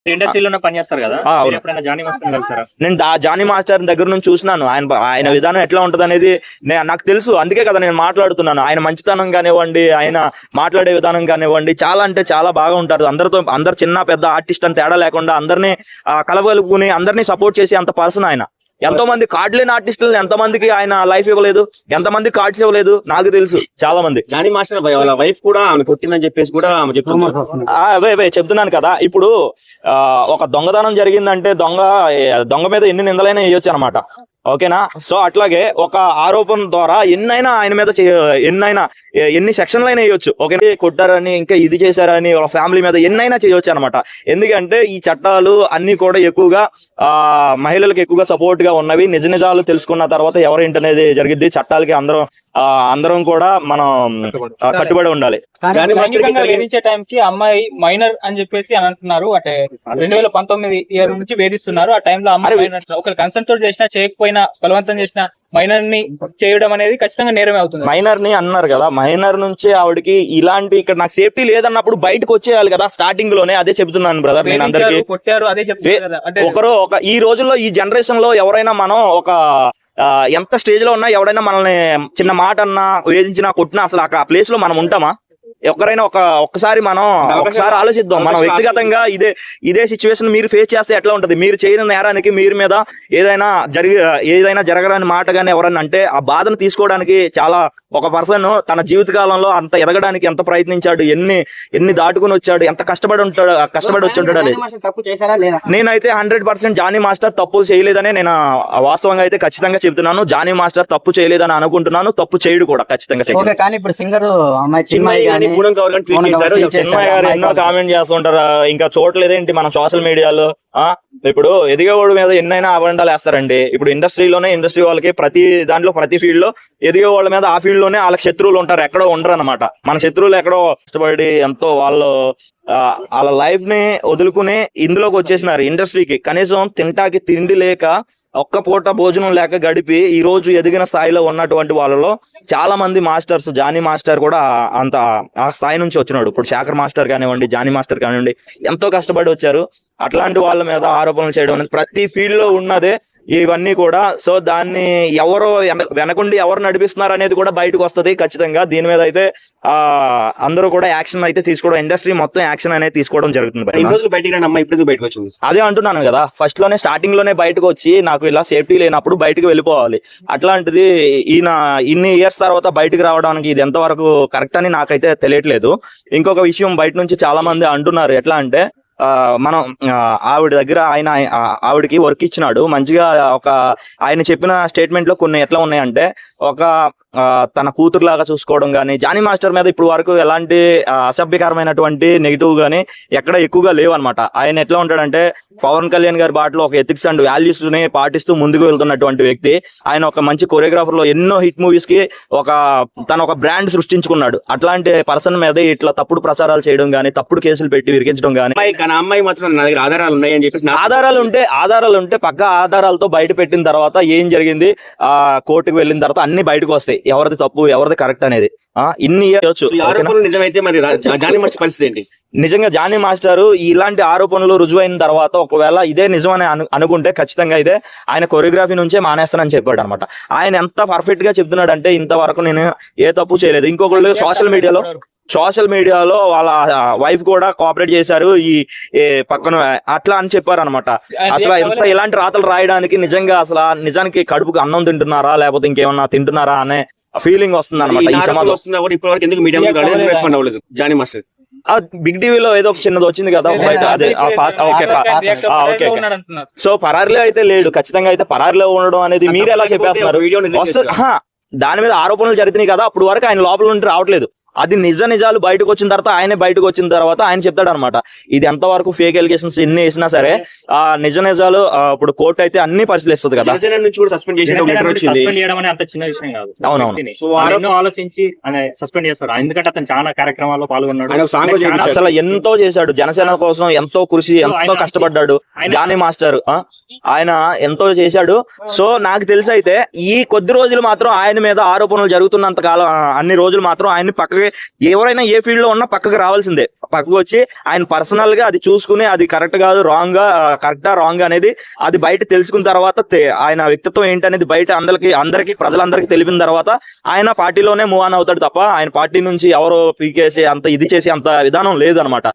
ఇండస్ట్రీలోనే పనిచేస్తారు కదా, Johnny master కలిసారా? నేను జానీ మాస్టర్ దగ్గర నుంచి చూసినాను. ఆయన విధానం ఎట్లా ఉంటది అనేది నాకు తెలుసు. అందుకే కదా నేను మాట్లాడుతున్నాను. ఆయన మంచితనం కానివ్వండి, ఆయన మాట్లాడే విధానం కానివ్వండి, చాలా అంటే చాలా బాగా ఉంటారు. అందరు చిన్న పెద్ద ఆర్టిస్ట్ అని తేడా లేకుండా అందరినీ కలగలుపుకుని అందరినీ సపోర్ట్ చేసి అంత పర్సన్ ఆయన. ఎంతో మంది కార్డు లేని ఆర్టిస్టులను ఎంతమందికి ఆయన లైఫ్ ఇవ్వలేదు, ఎంతమంది కార్డ్స్ ఇవ్వలేదు నాకు తెలుసు. చాలా మంది జానీ మాస్టర్ వాళ్ళ వైఫ్ కూడా ఆమె కొట్టిందని చెప్పేసి కూడా అవే చెప్తున్నాను కదా. ఇప్పుడు ఒక దొంగతనం జరిగిందంటే దొంగ మీద ఎన్ని నిందలైనా వేయొచ్చు అనమాట. ఓకేనా? సో అట్లాగే ఒక ఆరోపణ ద్వారా ఎన్నైనా ఆయన మీద ఎన్ని సెక్షన్లు అయినా వేయొచ్చు. ఓకే, కొట్టారని ఇంకా ఇది చేశారని వాళ్ళ ఫ్యామిలీ మీద ఎన్నైనా చేయొచ్చు అనమాట. ఎందుకంటే ఈ చట్టాలు అన్ని కూడా ఎక్కువగా మహిళలకు ఎక్కువగా సపోర్ట్ గా ఉన్నవి. నిజాలు తెలుసుకున్న తర్వాత ఎవరేంటనేది జరిగింది. చట్టాలకి అందరం కూడా మనం కట్టుబడి ఉండాలి. వేధించే టైంకి అమ్మాయి మైనర్ అని చెప్పేసి అని అంటున్నారు. అంటే 2019 ఇయర్ నుంచి వేధిస్తున్నారు. ఆ టైంలో అమ్మాయి ఒక కన్సెంట్ తోటి చేసినా చేయకపోయినా బలవంతం చేసిన మైనర్ ని చేయడం అనేది ఖచ్చితంగా నేరమే అవుతుంది. మైనర్ ని అన్నారు కదా, మైనర్ నుంచి ఆవిడకి ఇలాంటి ఇక్కడ నాకు సేఫ్టీ లేదన్నప్పుడు బయటకు వచ్చేయాలి కదా. స్టార్టింగ్ లోనే అదే చెప్తున్నాను బ్రదర్. నేను అందరికి కొట్టారు అదే చెప్తారు. ఈ రోజుల్లో ఈ జనరేషన్ లో ఎవరైనా మనం ఎంత స్టేజ్ లో ఉన్నా ఎవరైనా మనల్ని చిన్న మాట అన్నా వేధించినా కొట్టినా అసలు ఆ ప్లేస్ లో మనం ఉంటామా? ఒక్కరైనా ఒక్కసారి ఆలోచిద్దాం. మనం వ్యక్తిగతంగా ఇదే సిచ్యువేషన్ మీరు ఫేస్ చేస్తే ఎట్లా ఉంటది? మీరు చేయని నేరానికి మీరు మీద ఏదైనా జరగరాని మాట గానీ ఎవరన్నా అంటే ఆ బాధను తీసుకోవడానికి చాలా ఒక పర్సన్ తన జీవితకాలంలో అంత ఎదగడానికి ఎంత ప్రయత్నించాడు, ఎన్ని దాటుకుని వచ్చాడు, ఎంత కష్టపడి వచ్చాడు. నేనైతే 100% జానీ మాస్టర్ తప్పులు చేయలేదని నేను వాస్తవంగా అయితే ఖచ్చితంగా చెప్తున్నాను. జానీ మాస్టర్ తప్పు చేయలేదని అనుకుంటున్నాను. తప్పు చేయడు కూడా ఖచ్చితంగా. చిన్మయ్య గారు ఎన్నో కామెంట్ చేస్తుంటారు. ఇంకా చూడలేదేంటి మనం సోషల్ మీడియాలో? ఇప్పుడు ఎదిగేవాడు మీద ఎన్నైనా అబండాలు వేస్తారండి. ఇప్పుడు ఇండస్ట్రీ వాళ్ళకి ప్రతి ఫీల్డ్ లో ఎదిగే వాళ్ళ మీద ఆ ఫీల్డ్ లోనే వాళ్ళకి శత్రువులు ఉంటారు, ఎక్కడో ఉండరు అనమాట. మన శత్రువులు ఎక్కడో కష్టపడి ఎంతో వాళ్ళ లైఫ్ ని వదులుకుని ఇందులోకి వచ్చేసినారు ఇండస్ట్రీకి. కనీసం తింటాకి తిండి లేక ఒక్క పూట భోజనం లేక గడిపి ఈ రోజు ఎదిగిన స్థాయిలో ఉన్నటువంటి వాళ్ళలో చాలా మంది మాస్టర్స్, జానీ మాస్టర్ కూడా అంత ఆ స్థాయి నుంచి వచ్చినాడు. ఇప్పుడు శేఖర్ మాస్టర్ కానివ్వండి, జానీ మాస్టర్ కానివ్వండి, ఎంతో కష్టపడి వచ్చారు. అట్లాంటి వాళ్ళ మీద ఆరోపణలు చేయడం అనేది ప్రతి ఫీల్డ్ లో ఉన్నదే ఇవన్నీ కూడా. సో దాన్ని వెనకుండి ఎవరు నడిపిస్తున్నారు అనేది కూడా బయటకు వస్తుంది ఖచ్చితంగా. దీని మీద అయితే అందరూ కూడా యాక్షన్ అయితే తీసుకోవడం, ఇండస్ట్రీ మొత్తం యాక్షన్ అనేది తీసుకోవడం జరుగుతుంది. అదే అంటున్నాను కదా, ఫస్ట్ లోనే స్టార్టింగ్ లోనే బయటకు వచ్చి నాకు ఇలా సేఫ్టీ లేనప్పుడు బయటకు వెళ్ళిపోవాలి. అట్లాంటిది ఈయన ఇన్ని ఇయర్స్ తర్వాత బయటకు రావడానికి ఇది ఎంతవరకు కరెక్ట్ అని నాకైతే తెలియట్లేదు. ఇంకొక విషయం బయట నుంచి చాలా మంది అంటున్నారు, ఎట్లా అంటే మనం ఆవిడ దగ్గర ఆవిడకి వర్క్ ఇచ్చినాడు మంచిగా. ఆయన చెప్పిన స్టేట్మెంట్ లో కొన్ని ఎట్లా ఉన్నాయంటే, తన కూతురులాగా చూసుకోవడం గానీ, జానీ మాస్టర్ మీద ఇప్పుడు వరకు ఎలాంటి అసభ్యకరమైనటువంటి నెగిటివ్ గానీ ఎక్కడ ఎక్కువగా లేవు అనమాట. ఆయన ఎట్లా ఉంటాడంటే పవన్ కళ్యాణ్ గారి బాటలో ఒక ఎథిక్స్ అండ్ వాల్యూస్ ని పాటిస్తూ ముందుకు వెళ్తున్నటువంటి వ్యక్తి. ఆయన ఒక మంచి కొరియోగ్రాఫర్ లో ఎన్నో హిట్ మూవీస్ కి తన ఒక బ్రాండ్ సృష్టించుకున్నాడు. అట్లాంటి పర్సన్ మీద ఇట్లా తప్పుడు ప్రచారాలు చేయడం గానీ, తప్పుడు కేసులు పెట్టి విరిగించడం గానీ. అమ్మాయి మాత్రం నా దగ్గర ఆధారాలు ఉన్నాయని చెప్పి ఆధారాలు ఉంటే పక్కా ఆధారాలతో బయట పెట్టిన తర్వాత ఏం జరిగింది, కోర్టుకు వెళ్ళిన తర్వాత అన్ని బయటకు వస్తాయి, ఎవరిది తప్పు ఎవరిది కరెక్ట్ అనేది. ఇన్ని నిజంగా జానీ మాస్టర్ ఇలాంటి ఆరోపణలు రుజువైన తర్వాత ఒకవేళ ఇదే నిజమని అనుకుంటే ఖచ్చితంగా అయితే ఆయన కొరియోగ్రఫీ నుంచే మానేస్తానని చెప్పాడు అనమాట. ఆయన ఎంత పర్ఫెక్ట్ గా చెప్తున్నాడు అంటే, ఇంతవరకు నేను ఏ తప్పు చేయలేదు. ఇంకొకళ్ళు సోషల్ మీడియాలో వాళ్ళ వైఫ్ కూడా కోఆపరేట్ చేశారు ఈ పక్కన అట్లా అని చెప్పారు అనమాట. అసలు ఇలాంటి రాతలు రాయడానికి నిజానికి కడుపుకి అన్నం తింటున్నారా లేకపోతే ఇంకేమన్నా తింటున్నారా అనే ఫీలింగ్ వస్తుంది అనమాట. ఈ సమాజంలో బిగ్ టీవీలో ఏదో చిన్నది వచ్చింది కదా బయట, అదే ఓకే. సో పరారిలో అయితే లేడు, ఖచ్చితంగా అయితే పరారిలో ఉండడం అనేది మీరు ఎలా చెప్పేస్తున్నారు? దాని మీద ఆరోపణలు జరుగుతున్నాయి కదా, అప్పుడు వరకు ఆయన లోపల నుండి రావట్లేదు. అది నిజాలు బయటకు వచ్చిన తర్వాత ఆయన చెప్తాడు అనమాట. ఇది ఎంతవరకు ఫేక్ ఎలిగేషన్స్ ఎన్ని వేసినా సరే నిజాలు ఇప్పుడు కోర్టు అయితే అన్ని పరిశీలిస్తుంది కదా. ఆలోచించి సస్పెండ్ చేస్తాడు, ఎందుకంటే అతను చాలా కార్యక్రమాల్లో పాల్గొన్నాడు, అసలు ఎంతో చేశాడు జనసేన కోసం, ఎంతో కృషి, ఎంతో కష్టపడ్డాడు జానీ మాస్టర్. ఆయన ఎంతో చేశాడు. సో నాకు తెలిసి అయితే ఈ కొద్ది రోజులు మాత్రం ఆయన మీద ఆరోపణలు జరుగుతున్నంత కాలం అన్ని రోజులు మాత్రం ఆయన్ని పక్కకి ఎవరైనా ఏ ఫీల్డ్ లో ఉన్నా పక్కకి రావాల్సిందే. పక్కకు వచ్చి ఆయన పర్సనల్ గా అది చూసుకుని అది కరెక్ట్ కాదు కరెక్టా రాంగ్ అనేది అది బయట తెలుసుకున్న తర్వాత ఆయన వ్యక్తిత్వం ఏంటనేది బయట అందరికి ప్రజలందరికీ తెలిపిన తర్వాత ఆయన పార్టీలోనే మూవ్ ఆన్ అవుతాడు తప్ప ఆయన పార్టీ నుంచి ఎవరో పీకేసి అంత ఇది చేసి అంత విధానం లేదు అనమాట.